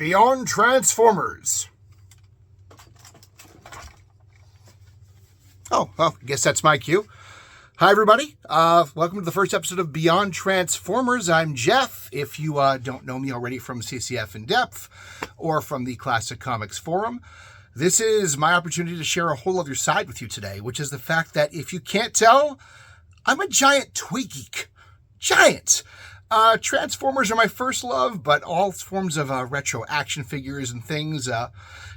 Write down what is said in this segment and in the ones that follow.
Beyond Transformers. Oh, well, I guess that's my cue. Hi, everybody. Welcome to the first episode of Beyond Transformers. I'm Jeff. If you don't know me already from CCF In Depth or from the Classic Comics Forum, this is my opportunity to share a whole other side with you today, which is the fact that if you can't tell, I'm a giant toy geek. Giant! Transformers are my first love, but all forms of retro action figures and things,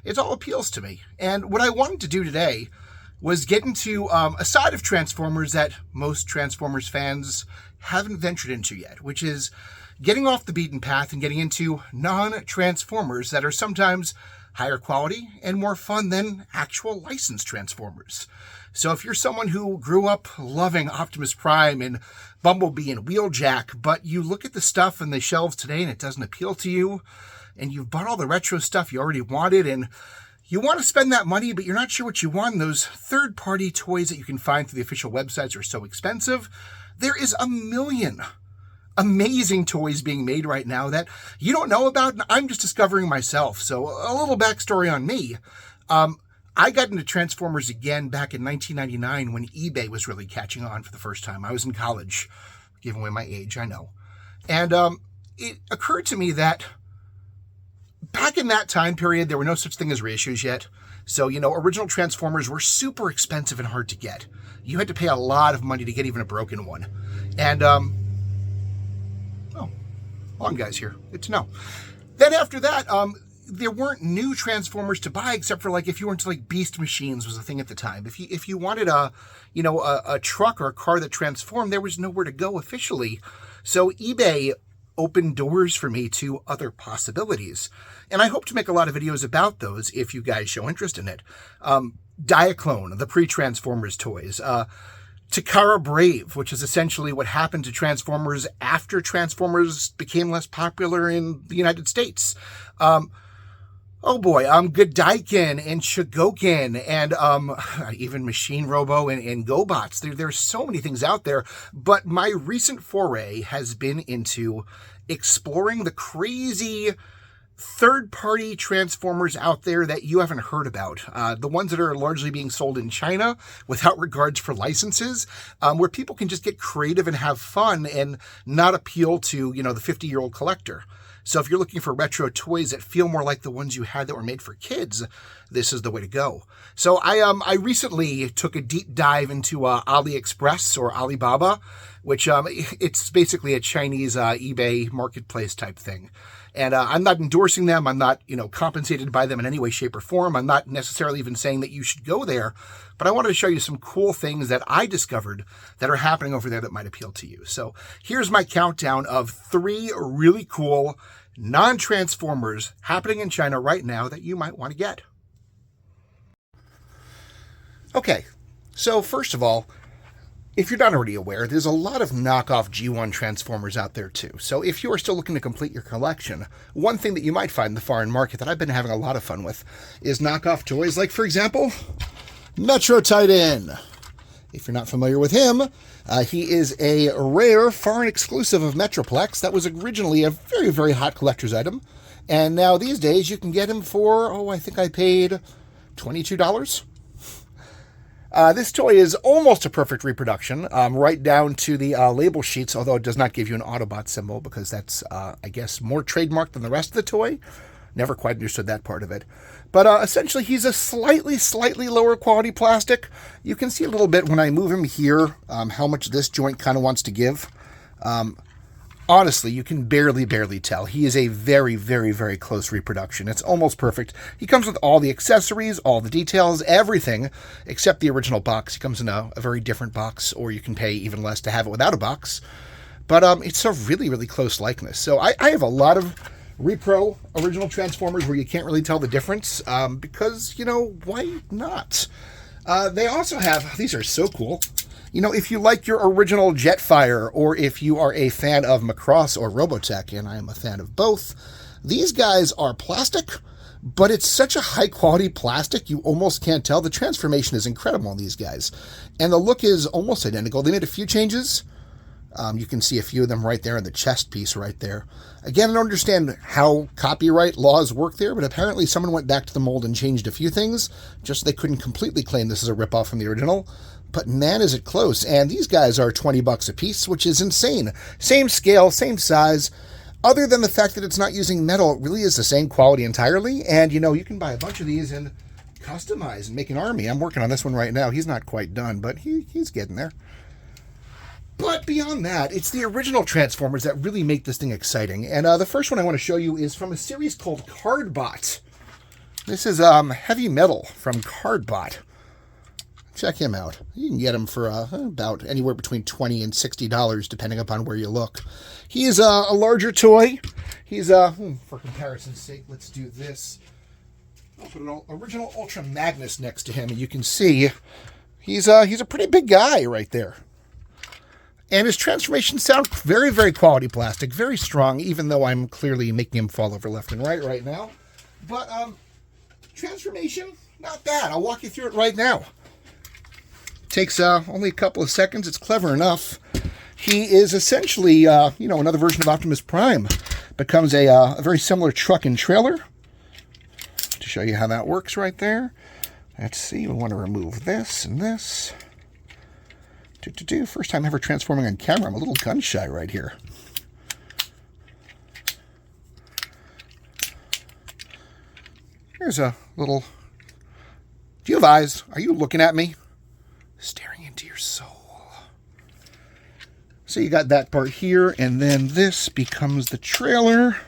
it all appeals to me. And what I wanted to do today was get into a side of Transformers that most Transformers fans haven't ventured into yet, which is getting off the beaten path and getting into non-Transformers that are sometimes higher quality and more fun than actual licensed Transformers. So if you're someone who grew up loving Optimus Prime and Bumblebee and Wheeljack, but you look at the stuff on the shelves today and it doesn't appeal to you, and you've bought all the retro stuff you already wanted, and you want to spend that money, but you're not sure what you want, those third-party toys that you can find through the official websites are so expensive, there is a million amazing toys being made right now that you don't know about, and I'm just discovering myself. So a little backstory on me. I got into Transformers again back in 1999 when eBay was really catching on for the first time. I was in college, giving away my age, I know. And it occurred to me that back in that time period, there were no such thing as reissues yet. So, original Transformers were super expensive and hard to get. You had to pay a lot of money to get even a broken one. And, on guys here, good to know. Then after that, there weren't new Transformers to buy except for if you were into Beast Machines was a thing at the time. If you wanted a truck or a car that transformed, there was nowhere to go officially. So eBay opened doors for me to other possibilities. And I hope to make a lot of videos about those if you guys show interest in it. Diaclone, the pre-Transformers toys. Takara Brave, which is essentially what happened to Transformers after Transformers became less popular in the United States. Godaiken and Shogoken and even Machine Robo and GoBots. There's so many things out there, but my recent foray has been into exploring the crazy third-party Transformers out there that you haven't heard about. The ones that are largely being sold in China without regards for licenses, where people can just get creative and have fun and not appeal to, the 50-year-old collector. So if you're looking for retro toys that feel more like the ones you had that were made for kids, this is the way to go. So I recently took a deep dive into AliExpress or Alibaba, which it's basically a Chinese eBay marketplace type thing. And I'm not endorsing them. I'm not, compensated by them in any way, shape, or form. I'm not necessarily even saying that you should go there. But I wanted to show you some cool things that I discovered that are happening over there that might appeal to you. So here's my countdown of 3 really cool non-Transformers happening in China right now that you might want to get. Okay, so first of all, if you're not already aware, there's a lot of knockoff G1 Transformers out there too. So if you are still looking to complete your collection, one thing that you might find in the foreign market that I've been having a lot of fun with is knockoff toys like, for example, Metro Titan. If you're not familiar with him, he is a rare foreign exclusive of Metroplex that was originally a very, very hot collector's item. And now these days you can get him for, I think I paid $22. This toy is almost a perfect reproduction, right down to the label sheets, although it does not give you an Autobot symbol because that's, I guess, more trademarked than the rest of the toy. Never quite understood that part of it. But essentially, he's a slightly lower quality plastic. You can see a little bit when I move him here, how much this joint kind of wants to give. Honestly, you can barely tell. He is a very, very, very close reproduction. It's almost perfect. He comes with all the accessories, all the details, everything, except the original box. He comes in a very different box, or you can pay even less to have it without a box. But it's a really, really close likeness. So I have a lot of repro original Transformers where you can't really tell the difference, because, why not? They also have, these are so cool. If you like your original Jetfire, or if you are a fan of Macross or Robotech, and I am a fan of both, these guys are plastic, but it's such a high-quality plastic, you almost can't tell. The transformation is incredible on these guys, and the look is almost identical. They made a few changes. You can see a few of them right there in the chest piece right there. Again, I don't understand how copyright laws work there, but apparently someone went back to the mold and changed a few things, just so they couldn't completely claim this is a ripoff from the original. But man, is it close. And these guys are 20 bucks a piece, which is insane. Same scale, same size. Other than the fact that it's not using metal, it really is the same quality entirely. And, you know, you can buy a bunch of these and customize and make an army. I'm working on this one right now. He's not quite done, but he's getting there. But beyond that, it's the original Transformers that really make this thing exciting. And the first one I want to show you is from a series called Cardbot. This is Heavy Metal from Cardbot. Check him out. You can get him for about anywhere between $20 and $60, depending upon where you look. He is a larger toy. He's, for comparison's sake, let's do this. I'll put an original Ultra Magnus next to him, and you can see he's a pretty big guy right there. And his transformations sound very, very quality plastic, very strong, even though I'm clearly making him fall over left and right now. But transformation, not bad. I'll walk you through it right now. Takes only a couple of seconds. It's clever enough. He is essentially, you know, another version of Optimus Prime. Becomes a very similar truck and trailer. To show you how that works right there. Let's see. We want to remove this and this. First time ever transforming on camera. I'm a little gun shy right here. Here's a little... Do you have eyes? Are you looking at me? Staring into your soul. So you got that part here, and then this becomes the trailer.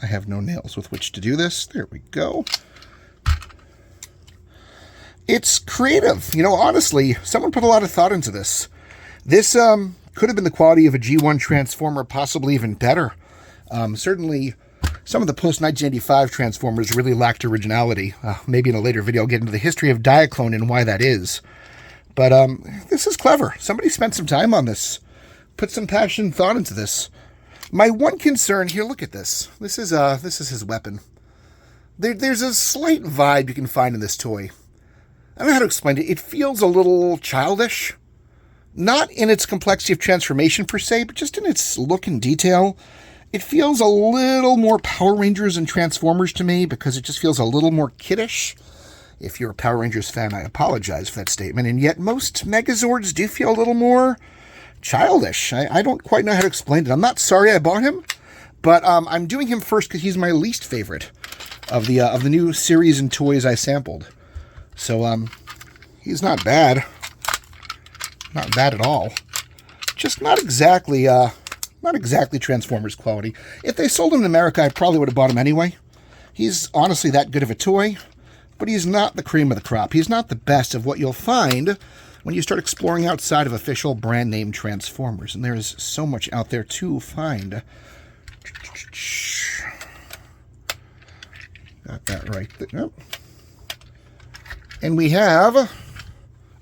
I have no nails with which to do this. There we go. It's creative. You know, honestly, someone put a lot of thought into this. This could have been the quality of a G1 Transformer, possibly even better. Certainly, some of the post-1985 Transformers really lacked originality. Maybe in a later video I'll get into the history of Diaclone and why that is. But this is clever. Somebody spent some time on this. Put some passion and thought into this. My one concern here, look at this. This is his weapon. There's a slight vibe you can find in this toy. I don't know how to explain it. It feels a little childish. Not in its complexity of transformation per se, but just in its look and detail. It feels a little more Power Rangers and Transformers to me because it just feels a little more kiddish. If you're a Power Rangers fan, I apologize for that statement. And yet most Megazords do feel a little more childish. I don't quite know how to explain it. I'm not sorry I bought him, but I'm doing him first because he's my least favorite of the new series and toys I sampled. So, he's not bad. Not bad at all. Just not exactly Transformers quality. If they sold him in America, I probably would have bought him anyway. He's honestly that good of a toy, but he's not the cream of the crop. He's not the best of what you'll find when you start exploring outside of official brand name Transformers. And there's so much out there to find. Got that right there. Nope. And we have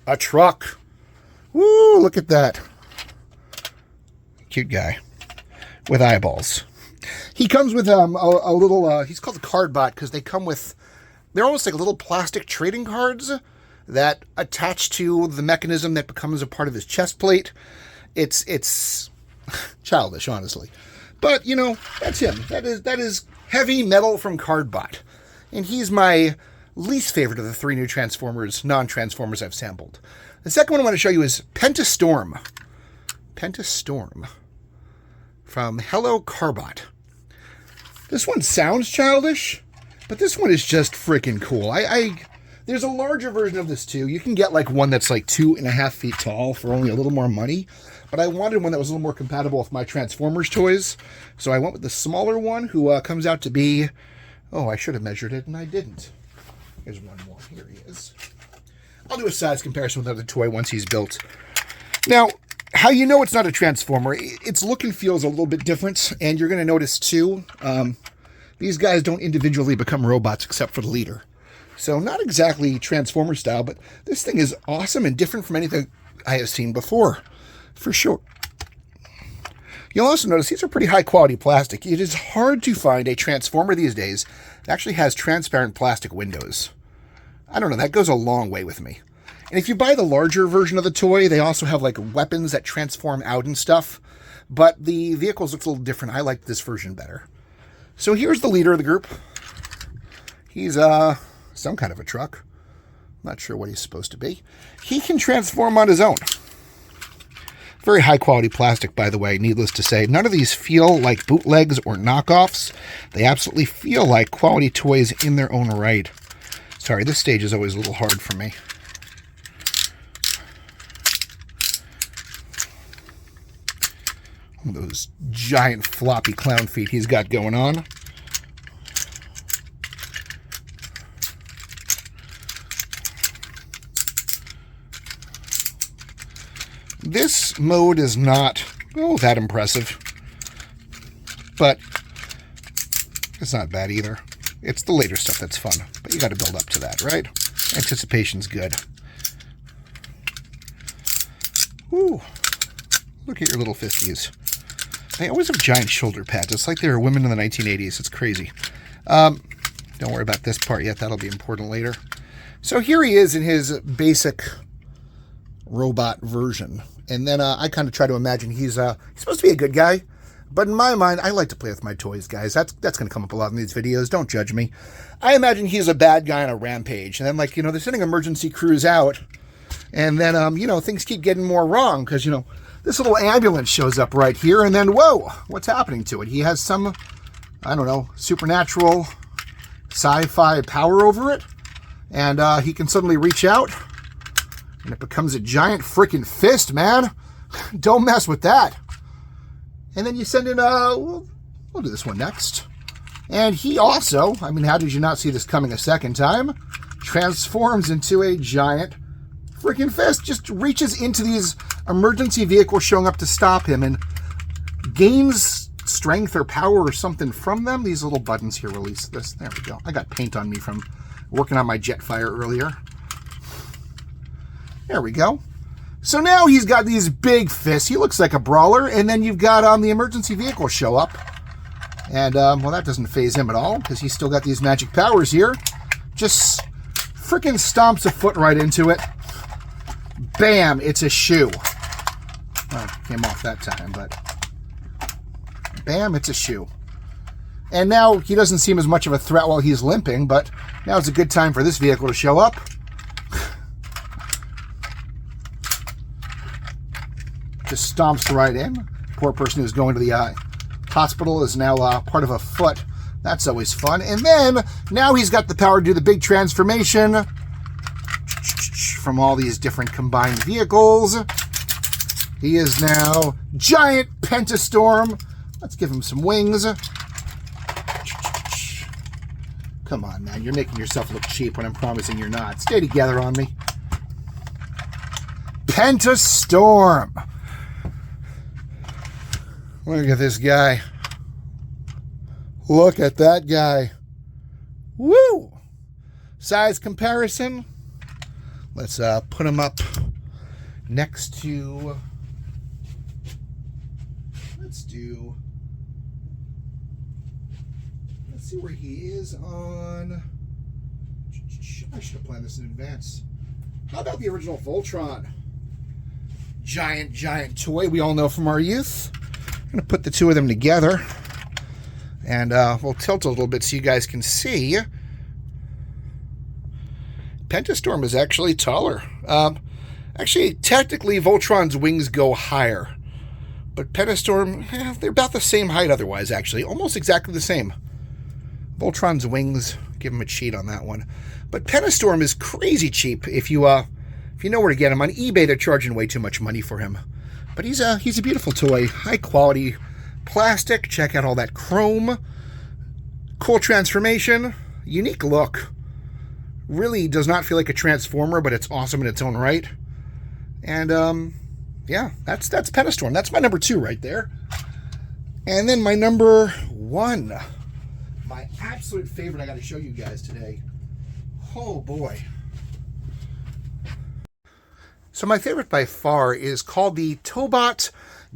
a truck. Woo, look at that. Cute guy with eyeballs. He comes with a little, he's called the Cardbot because they come with, they're almost like little plastic trading cards that attach to the mechanism that becomes a part of his chest plate. It's childish, honestly. But, you know, that's him. That is Heavy Metal from Cardbot. And he's my least favorite of the three new Transformers, non-Transformers I've sampled. The second one I want to show you is Pentastorm. Pentastorm from Hello Carbot. This one sounds childish, but this one is just freaking cool. There's a larger version of this too. You can get like one that's like 2.5 feet tall for only a little more money, but I wanted one that was a little more compatible with my Transformers toys, so I went with the smaller one who comes out to be, oh, I should have measured it and I didn't. Here's one more. Here he is. I'll do a size comparison with another toy once he's built. Now, how you know it's not a Transformer, its look and feel is a little bit different, and you're going to notice too, these guys don't individually become robots except for the leader. So not exactly Transformer style, but this thing is awesome and different from anything I have seen before, for sure. You'll also notice these are pretty high quality plastic. It is hard to find a Transformer these days that actually has transparent plastic windows. I don't know, that goes a long way with me. And if you buy the larger version of the toy, they also have like weapons that transform out and stuff. But the vehicles look a little different. I like this version better. So here's the leader of the group. He's some kind of a truck. Not sure what he's supposed to be. He can transform on his own. Very high quality plastic, by the way, needless to say. None of these feel like bootlegs or knockoffs. They absolutely feel like quality toys in their own right. Sorry, this stage is always a little hard for me. Those giant floppy clown feet he's got going on. This mode is not, that impressive. But it's not bad either. It's the later stuff that's fun. But you got to build up to that, right? Anticipation's good. Ooh. Look at your little fisties. They always have giant shoulder pads. It's like they were women in the 1980s. It's crazy. Don't worry about this part yet. That'll be important later. So here he is in his basic robot version. And then I kind of try to imagine he's supposed to be a good guy. But in my mind, I like to play with my toys, guys. That's going to come up a lot in these videos. Don't judge me. I imagine he's a bad guy on a rampage. And then, like, they're sending emergency crews out. And then, things keep getting more wrong. Because, this little ambulance shows up right here, and then, whoa, what's happening to it? He has some, I don't know, supernatural sci-fi power over it, and he can suddenly reach out, and it becomes a giant freaking fist, man. Don't mess with that. And then you send in, we'll do this one next. And he also, how did you not see this coming a second time? Transforms into a giant freaking fist, just reaches into these emergency vehicles showing up to stop him and gains strength or power or something from them. These little buttons here release this. There we go. I got paint on me from working on my Jetfire earlier. There we go. So now he's got these big fists. He looks like a brawler. And then you've got the emergency vehicle show up. And, well, that doesn't faze him at all because he's still got these magic powers here. Just freaking stomps a foot right into it. Bam, it's a shoe. Well, came off that time, but bam, it's a shoe. And now he doesn't seem as much of a threat while he's limping, but now it's a good time for this vehicle to show up. Just stomps right in. Poor person who's going to the hospital is now part of a foot. That's always fun. And then, now he's got the power to do the big transformation from all these different combined vehicles. He is now giant Pentastorm. Let's give him some wings. Come on, man. You're making yourself look cheap when I'm promising you're not. Stay together on me. Pentastorm. Look at this guy. Look at that guy. Woo! Size comparison. Let's put him up next to, let's see where he is on, I should have planned this in advance. How about the original Voltron? Giant toy we all know from our youth. I'm going to put the two of them together, and we'll tilt a little bit so you guys can see. Pentastorm is actually taller. Actually, technically, Voltron's wings go higher. But Pentastorm, they're about the same height otherwise, actually. Almost exactly the same. Voltron's wings, give him a cheat on that one. But Pentastorm is crazy cheap if you know where to get him. On eBay, they're charging way too much money for him. But he's a beautiful toy. High quality plastic. Check out all that chrome. Cool transformation. Unique look. Really does not feel like a Transformer, but it's awesome in its own right. And, yeah, that's Pentastorm. That's my number 2 right there. And then my number 1. My absolute favorite I got to show you guys today. Oh, boy. So my favorite by far is called the Tobot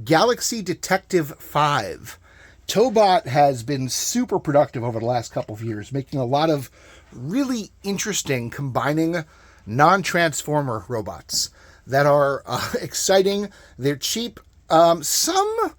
Galaxy Detective 5. Tobot has been super productive over the last couple of years, making a lot of really interesting combining non-transformer robots that are exciting. They're cheap. Some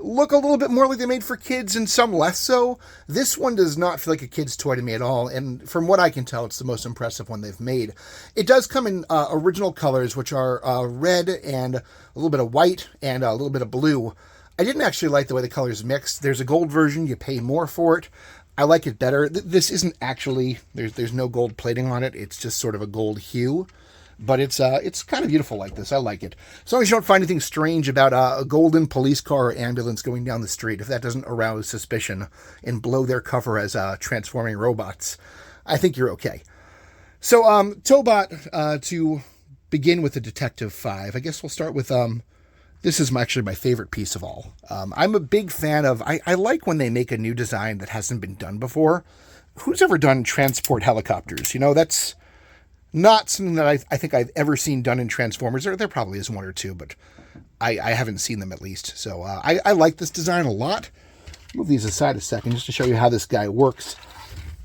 look a little bit more like they're made for kids and some less so. This one does not feel like a kid's toy to me at all, and from what I can tell, it's the most impressive one they've made. It does come in original colors, which are red and a little bit of white and a little bit of blue. I didn't actually like the way the colors mix. There's a gold version. You pay more for it. I like it better. This isn't actually, there's no gold plating on it. It's just sort of a gold hue. But it's kind of beautiful like this. I like it. As long as you don't find anything strange about a golden police car or ambulance going down the street, if that doesn't arouse suspicion and blow their cover as transforming robots, I think you're okay. So, Tobot, to begin with the Detective 5, I guess we'll start with, this is actually my favorite piece of all. I'm a big fan of, I like when they make a new design that hasn't been done before. Who's ever done transport helicopters? You know, that's not something that I think I've ever seen done in Transformers. There probably is one or two, but I haven't seen them at least. So I like this design a lot. Move these aside a second just to show you how this guy works.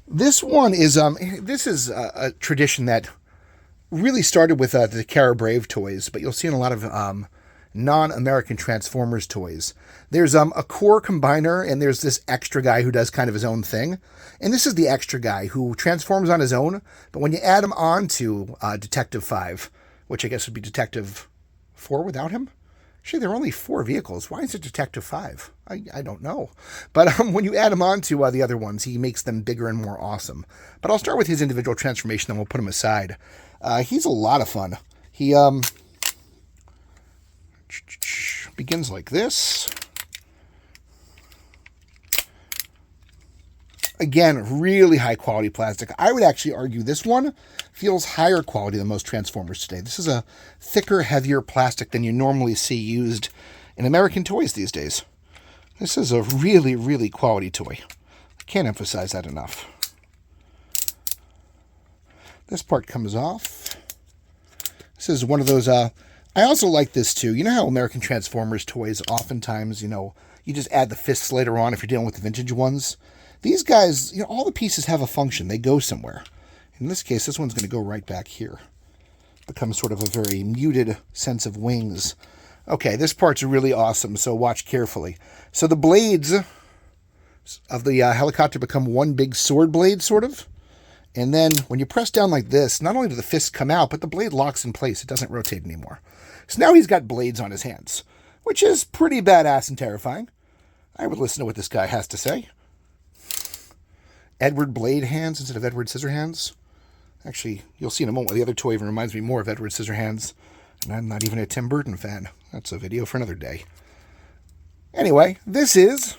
This one is this is a tradition that really started with the Cara Brave toys, but you'll see in a lot of non-American Transformers toys. There's a core combiner, and there's this extra guy who does kind of his own thing. And this is the extra guy who transforms on his own, but when you add him on to Detective 5, which I guess would be Detective 4 without him? Actually, there are only 4 vehicles. Why is it Detective 5? I don't know. But when you add him on to the other ones, he makes them bigger and more awesome. But I'll start with his individual transformation, then we'll put him aside. He's a lot of fun. He begins like this. Again, really high quality plastic. I would actually argue this one feels higher quality than most Transformers today. This is a thicker, heavier plastic than you normally see used in American toys these days. This is a really, really quality toy. I can't emphasize that enough. This part comes off. This is one of those, I also like this too. You know how American Transformers toys oftentimes, you know, you just add the fists later on if you're dealing with the vintage ones? These guys, you know, all the pieces have a function. They go somewhere. In this case, this one's going to go right back here. Becomes sort of a very muted sense of wings. Okay, this part's really awesome, so watch carefully. So the blades of the helicopter become one big sword blade, sort of. And then when you press down like this, not only do the fists come out, but the blade locks in place. It doesn't rotate anymore. So now he's got blades on his hands, which is pretty badass and terrifying. I would listen to what this guy has to say. Edward Blade hands instead of Edward Scissorhands. Actually, you'll see in a moment the other toy even reminds me more of Edward Scissorhands. And I'm not even a Tim Burton fan. That's a video for another day. Anyway, this is,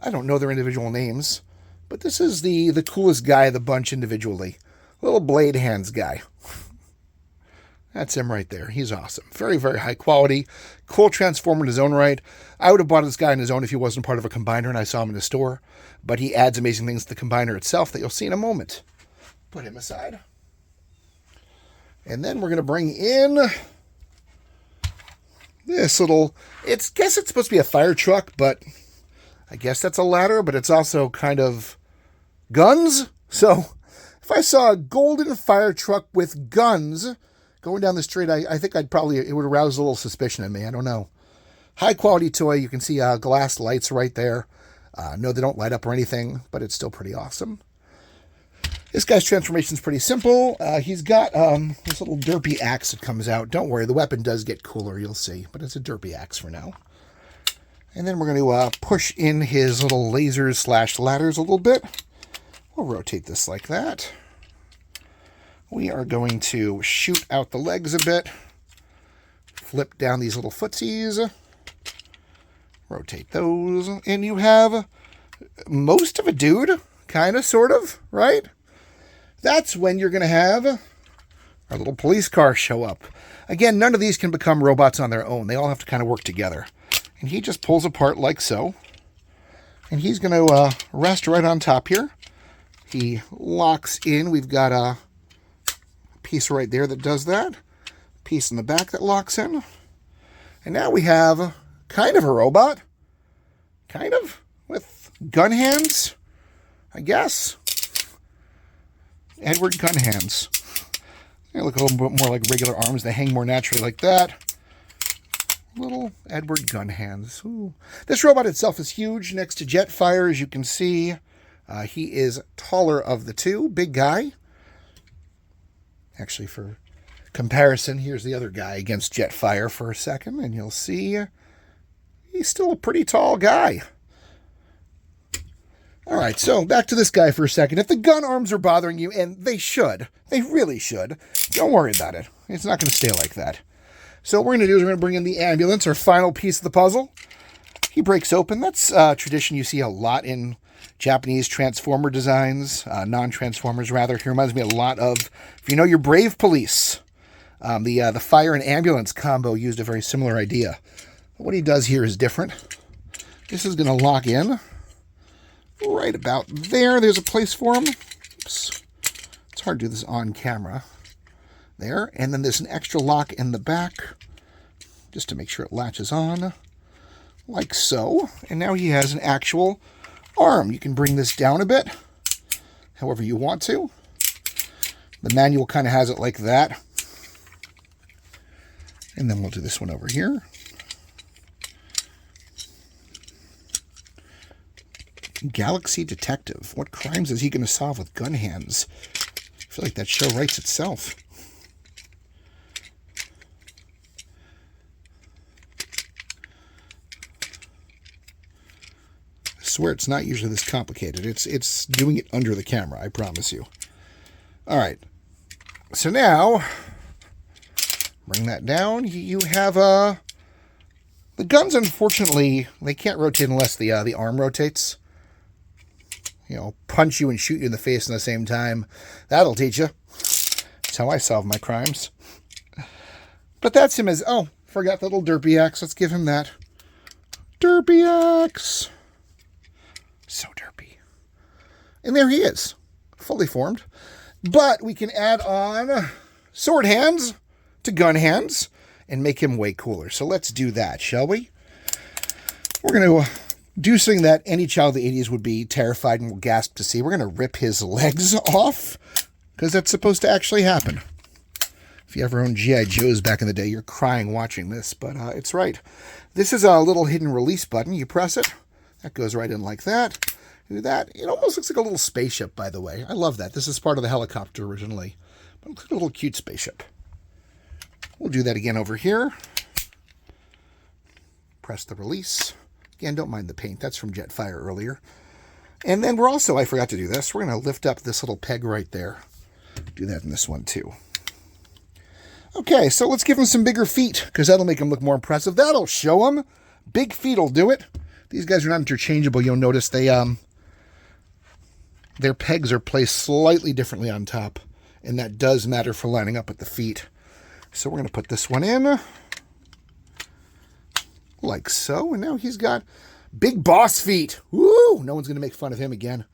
I don't know their individual names, but this is the coolest guy of the bunch individually. Little Blade Hands guy. That's him right there. He's awesome. Very, very high quality. Cool Transformer in his own right. I would have bought this guy on his own if he wasn't part of a combiner and I saw him in a store. But he adds amazing things to the combiner itself that you'll see in a moment. Put him aside. And then we're going to bring in this little, guess it's supposed to be a fire truck, but I guess that's a ladder, but it's also kind of guns. So if I saw a golden fire truck with guns going down the street, I think it would arouse a little suspicion in me. I don't know. High quality toy. You can see glass lights right there. No, they don't light up or anything, but it's still pretty awesome. This guy's transformation is pretty simple. He's got this little derpy axe that comes out. Don't worry, the weapon does get cooler, you'll see, but it's a derpy axe for now. And then we're going to push in his little lasers / ladders a little bit. We'll rotate this like that. We are going to shoot out the legs a bit. Flip down these little footsies. Rotate those. And you have most of a dude. Kind of, sort of, right? That's when you're going to have our little police car show up. Again, none of these can become robots on their own. They all have to kind of work together. And he just pulls apart like so. And he's going to rest right on top here. He locks in. We've got a piece right there that does that. Piece in the back that locks in. And now we have kind of a robot. Kind of. With gun hands, I guess. Edward Gun Hands. They look a little bit more like regular arms. They hang more naturally like that. Little Edward gun hands. Ooh. This robot itself is huge next to Jetfire, as you can see. He is taller of the two. Big guy. Actually, for comparison, here's the other guy against Jetfire for a second, and you'll see he's still a pretty tall guy. All right, so back to this guy for a second. If the gun arms are bothering you, and they should, they really should, don't worry about it. It's not going to stay like that. So what we're going to do is we're going to bring in the ambulance, our final piece of the puzzle. He breaks open. That's a tradition you see a lot in Japanese Transformer designs, non-Transformers rather. He reminds me a lot of, if you know your Brave Police, the fire and ambulance combo used a very similar idea. What he does here is different. This is going to lock in right about there. There's a place for him. Oops. It's hard to do this on camera. There. And then there's an extra lock in the back just to make sure it latches on like so. And now he has an actual arm. You can bring this down a bit however you want to. The manual kind of has it like that. And then we'll do this one over here. Galaxy Detective. What crimes is he going to solve with gun hands? I feel like that show writes itself. I swear it's not usually this complicated. It's doing it under the camera, I promise you. All right. So now, bring that down. You have the guns, unfortunately, they can't rotate unless the arm rotates. You know, punch you and shoot you in the face at the same time. That'll teach you. That's how I solve my crimes. But that's him as, oh, forgot the little derpy axe. Let's give him that. Derpy axe. So derpy. And there he is. Fully formed. But we can add on sword hands to gun hands and make him way cooler. So let's do that, shall we? We're going to do something that any child of the 80s would be terrified and will gasp to see. We're going to rip his legs off, because that's supposed to actually happen. If you ever owned G.I. Joes back in the day, you're crying watching this, but it's right. This is a little hidden release button. You press it. That goes right in like that. Do that. It almost looks like a little spaceship, by the way. I love that. This is part of the helicopter originally. But it looks like a little cute spaceship. We'll do that again over here. Press the release. Again, don't mind the paint. That's from Jetfire earlier. And then we're also, I forgot to do this, we're going to lift up this little peg right there. Do that in this one too. Okay, so let's give him some bigger feet, because that'll make him look more impressive. That'll show him. Big feet will do it. These guys are not interchangeable. You'll notice they their pegs are placed slightly differently on top, and that does matter for lining up with the feet. So we're going to put this one in like so, and now he's got big boss feet. Woo! No one's going to make fun of him again.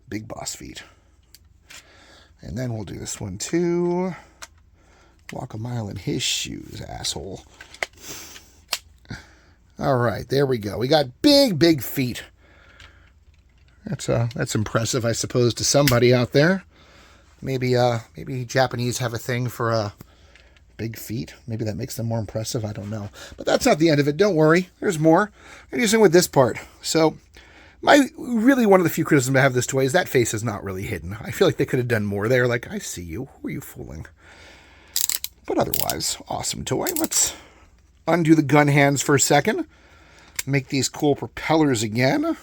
Big boss feet. And then we'll do this one too. Walk a mile in his shoes, asshole. All right, there we go. We got big, big feet. That's impressive, I suppose, to somebody out there. Maybe Japanese have a thing for big feet. Maybe that makes them more impressive. I don't know. But that's not the end of it. Don't worry. There's more. I'm using with this part. So, really one of the few criticisms I have of this toy is that face is not really hidden. I feel like they could have done more there. Like, I see you. Who are you fooling? But otherwise, awesome toy. Let's undo the gun hands for a second. Make these cool propellers again.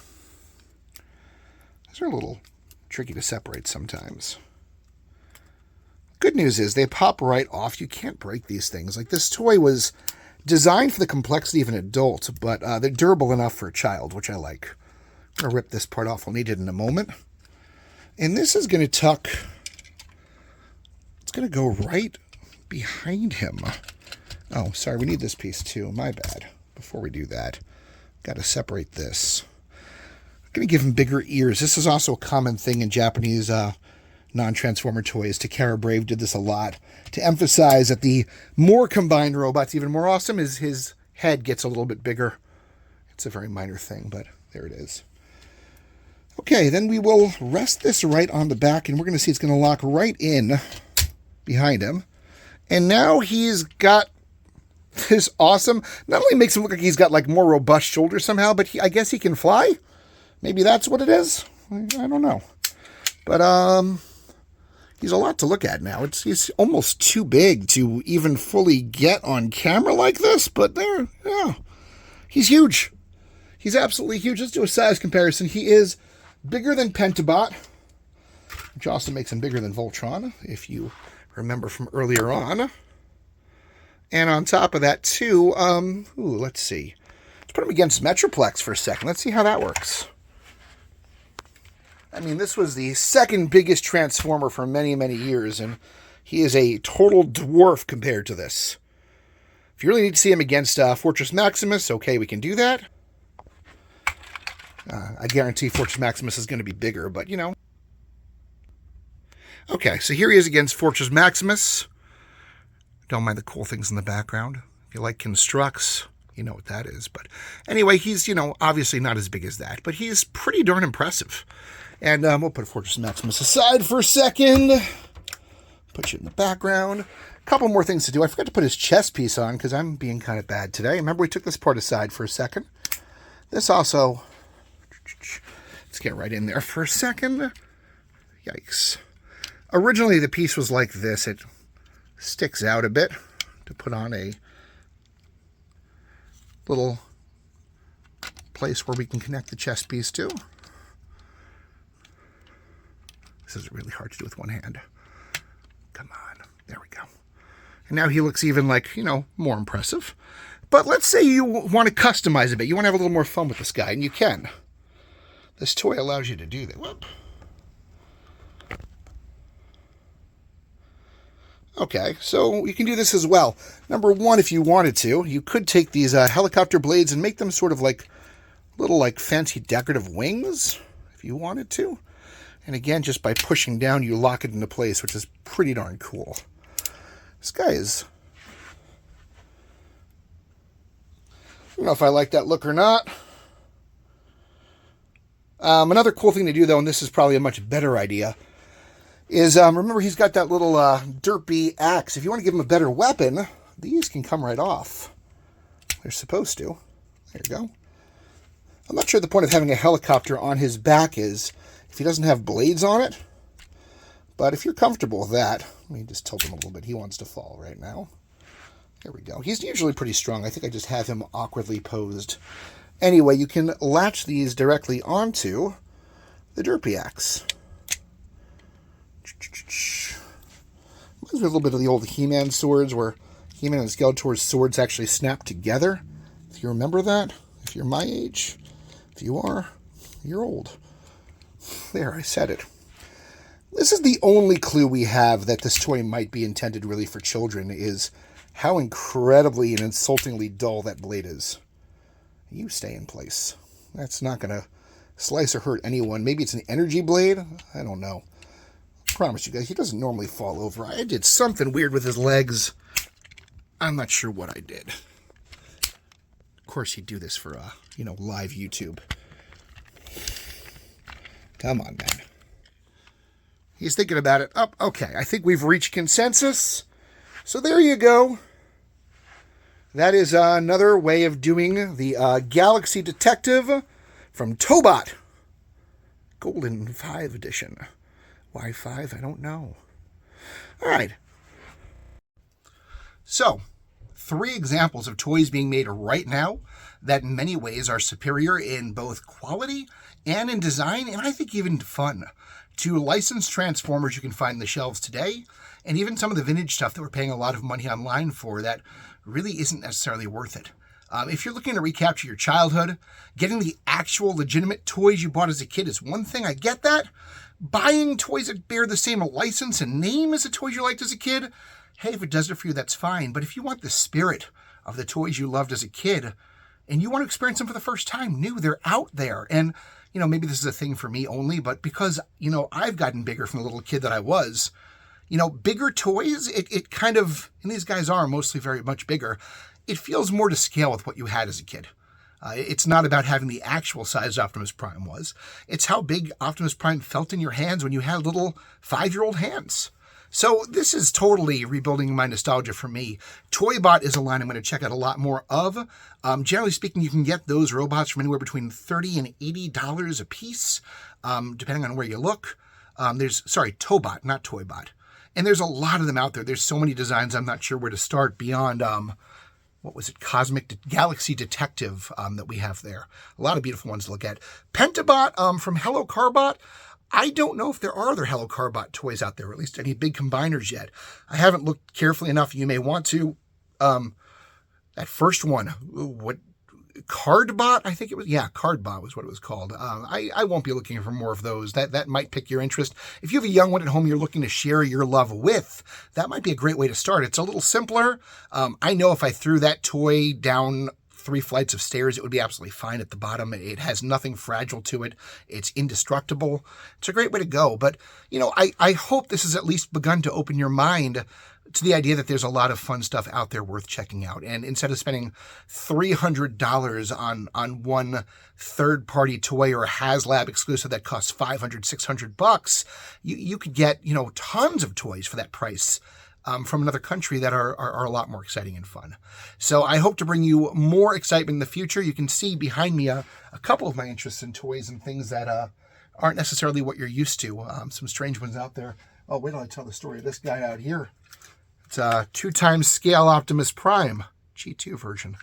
These are a little tricky to separate sometimes. Good news is they pop right off. You can't break these things. Like, this toy was designed for the complexity of an adult, but they're durable enough for a child, which I like. I'm going to rip this part off. I'll need it in a moment. And this is going to tuck. It's going to go right behind him. Oh, sorry. We need this piece too. My bad. Before we do that, got to separate this. I'm going to give him bigger ears. This is also a common thing in Japanese non-Transformer toys. Takara Brave did this a lot to emphasize that the more combined robot's even more awesome is his head gets a little bit bigger. It's a very minor thing, but there it is. Okay, then we will rest this right on the back, and we're going to see it's going to lock right in behind him. And now he's got this awesome, not only makes him look like he's got like more robust shoulders somehow, but I guess he can fly. Maybe that's what it is. I don't know. But he's a lot to look at now. He's almost too big to even fully get on camera like this, but yeah, he's huge. He's absolutely huge. Let's do a size comparison. He is bigger than Pentabot, which also makes him bigger than Voltron, if you remember from earlier on. And on top of that, too, let's see. Let's put him against Metroplex for a second. Let's see how that works. I mean, this was the second biggest Transformer for many, many years, and he is a total dwarf compared to this. If you really need to see him against Fortress Maximus, okay, we can do that. I guarantee Fortress Maximus is going to be bigger, but, you know. Okay, so here he is against Fortress Maximus. Don't mind the cool things in the background. If you like constructs, you know what that is. But anyway, he's, you know, obviously not as big as that, but he's pretty darn impressive. And we'll put Fortress Maximus aside for a second. Put you in the background. A couple more things to do. I forgot to put his chest piece on because I'm being kind of bad today. Remember, we took this part aside for a second. This also, let's get right in there for a second. Yikes. Originally, the piece was like this. It sticks out a bit to put on a little place where we can connect the chest piece to. This is really hard to do with one hand. Come on. There we go. And now he looks even like, you know, more impressive. But let's say you want to customize a bit. You want to have a little more fun with this guy, and you can. This toy allows you to do that. Whoop. Okay, so you can do this as well. Number one, if you wanted to, you could take these helicopter blades and make them sort of like little like fancy decorative wings, if you wanted to. And again, just by pushing down, you lock it into place, which is pretty darn cool. This guy is... I don't know if I like that look or not. Another cool thing to do, though, and this is probably a much better idea, is, remember he's got that little derpy axe. If you want to give him a better weapon, these can come right off. They're supposed to. There you go. I'm not sure the point of having a helicopter on his back is if he doesn't have blades on it. But if you're comfortable with that, let me just tilt him a little bit. He wants to fall right now. There we go. He's usually pretty strong. I think I just have him awkwardly posed. Anyway, you can latch these directly onto the derpy axe. Reminds me a little bit of the old He-Man swords where He-Man and Skeletor's swords actually snap together. If you remember that, if you're my age, if you are, you're old. There, I said it. This is the only clue we have that this toy might be intended really for children, is how incredibly and insultingly dull that blade is. You stay in place. That's not going to slice or hurt anyone. Maybe it's an energy blade? I don't know. I promise you guys, he doesn't normally fall over. I did something weird with his legs. I'm not sure what I did. Of course, you do this for, live YouTube. Come on, man. He's thinking about it. Oh, okay, I think we've reached consensus. So there you go. That is another way of doing the Galaxy Detective from Tobot. Golden 5 edition. Why 5? I don't know. All right. So, 3 examples of toys being made right now that in many ways are superior in both quality and in design, and I think even fun, to licensed Transformers you can find in the shelves today, and even some of the vintage stuff that we're paying a lot of money online for that really isn't necessarily worth it. If you're looking to recapture your childhood, getting the actual legitimate toys you bought as a kid is one thing, I get that. Buying toys that bear the same license and name as the toys you liked as a kid, hey, if it does it for you, that's fine. But if you want the spirit of the toys you loved as a kid, and you want to experience them for the first time, new, they're out there. And, maybe this is a thing for me only, but because, I've gotten bigger from the little kid that I was, bigger toys, it kind of, and these guys are mostly very much bigger, it feels more to scale with what you had as a kid. It's not about having the actual size Optimus Prime was. It's how big Optimus Prime felt in your hands when you had little 5-year-old hands. So this is totally rebuilding my nostalgia for me. Tobot is a line I'm going to check out a lot more of. Generally speaking, you can get those robots from anywhere between $30 and $80 a piece, depending on where you look. Tobot, not Toybot. And there's a lot of them out there. There's so many designs, I'm not sure where to start beyond, Cosmic Galaxy Detective that we have there. A lot of beautiful ones to look at. Pentabot from Hello Carbot. I don't know if there are other Hello Carbot toys out there, or at least any big combiners yet. I haven't looked carefully enough. You may want to. That first one, Cardbot, I think it was. Yeah, Cardbot was what it was called. I won't be looking for more of those. That might pique your interest. If you have a young one at home you're looking to share your love with, that might be a great way to start. It's a little simpler. I know if I threw that toy down 3 flights of stairs, it would be absolutely fine at the bottom. It has nothing fragile to it. It's indestructible. It's a great way to go. But, I hope this has at least begun to open your mind to the idea that there's a lot of fun stuff out there worth checking out. And instead of spending $300 on one third-party toy or a HasLab exclusive that costs $500, $600, you could get, tons of toys for that price from another country that are a lot more exciting and fun. So I hope to bring you more excitement in the future. You can see behind me a couple of my interests in toys and things that aren't necessarily what you're used to. Some strange ones out there. Oh, wait till I tell the story of this guy out here. It's a 2x scale Optimus Prime, G2 version.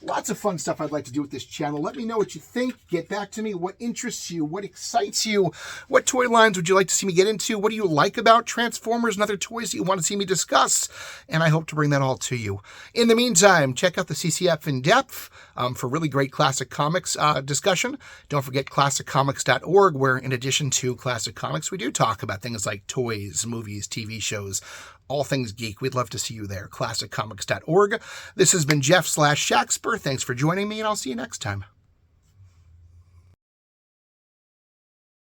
Lots of fun stuff I'd like to do with this channel. Let me know what you think. Get back to me. What interests you? What excites you? What toy lines would you like to see me get into? What do you like about Transformers and other toys that you want to see me discuss? And I hope to bring that all to you. In the meantime, check out the CCF in depth for really great classic comics discussion. Don't forget classiccomics.org, where in addition to classic comics, we do talk about things like toys, movies, TV shows, all things geek. We'd love to see you there. classiccomics.org. This has been Jeff /Shaxper. Thanks for joining me, and I'll see you next time.